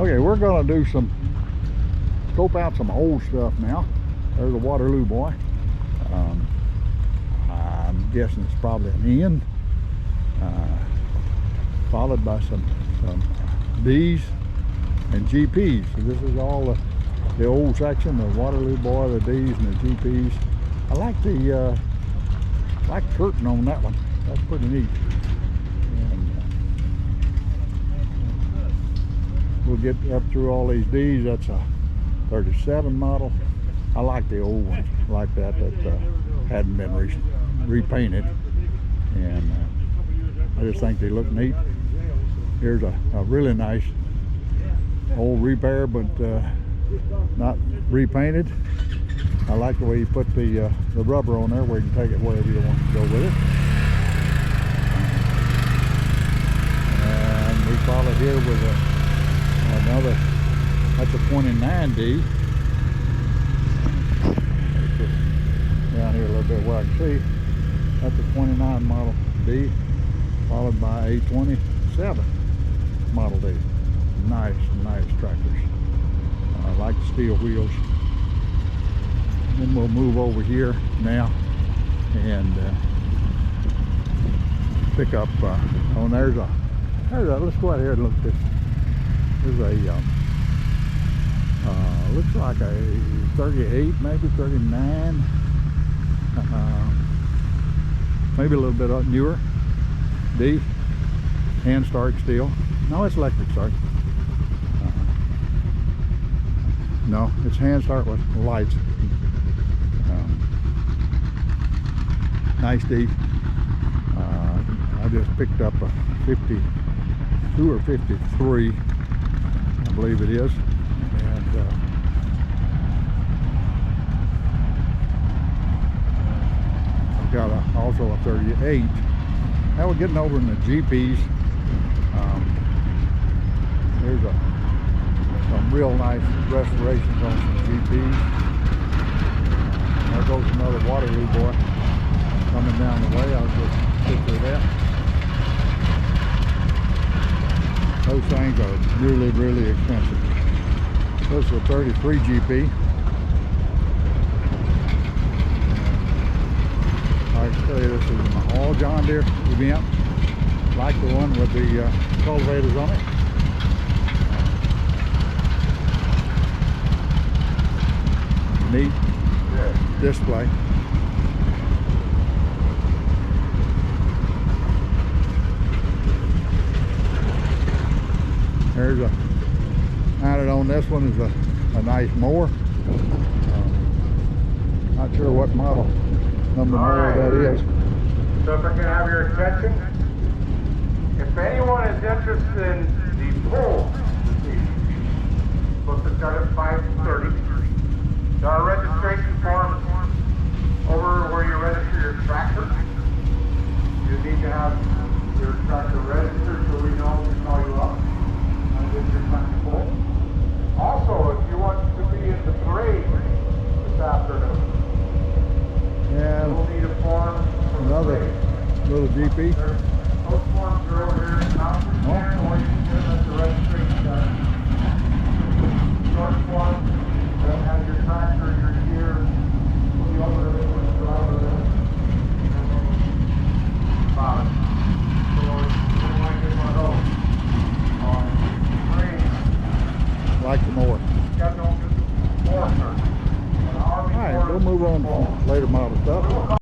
Okay, we're gonna do scope out some old stuff now. There's a Waterloo boy. I'm guessing it's probably an N, followed by some D's and GPs. So this is all the old section, the Waterloo boy, the D's and the GPs. I like the curtain on that one. That's pretty neat. And, we'll get up through all these D's. That's a 37 model. I like the old ones like that hadn't been repainted, and I just think they look neat. Here's a really nice old repair, but not repainted. I like the way you put the rubber on there where you can take it wherever you want to go with it. And we follow here with another, that's a 29D. Down here a little bit where I can see. That's a 29 model D, followed by a 27 model D. Nice tractors. I like the steel wheels. Then we'll move over here now and pick up. There's a. Let's go out here and look at this. There's a. Looks like a 38, maybe 39. Maybe a little bit newer. D. Hand start steel. No, it's electric start. No, it's hand start with lights. Nice D. I just picked up a 52 or 53, I believe it is. And I've got also a 38. Now we're getting over in the GPs. There's some real nice restorations on some GPs. There goes another Waterloo boy coming down the way. I'll just picture that. Those things are really expensive. This is a 33 GP. I can tell you this is an all John Deere event, like the one with the cultivators on it. Neat display. There's mounted on this one is a nice mower. Not sure what model number mower that is. So if I can have your attention, if anyone is interested in the pole, supposed to start at 5:30. There are registration forms over where you register your tractor. You need to have your tractor registered so we know to call you up and get your tractor pulled. Also, if you want to be in the parade this afternoon, Yeah, you'll need a form from another the parade. little GP. Those forms are over here in the conference center, or you can get them at the registration desk. Short form that has your tractor, your gear, put you over there, put the driver there. About it. So you might get one of those on green. Like the mower. Schedule 4:30. All right, we'll move on to later model stuff.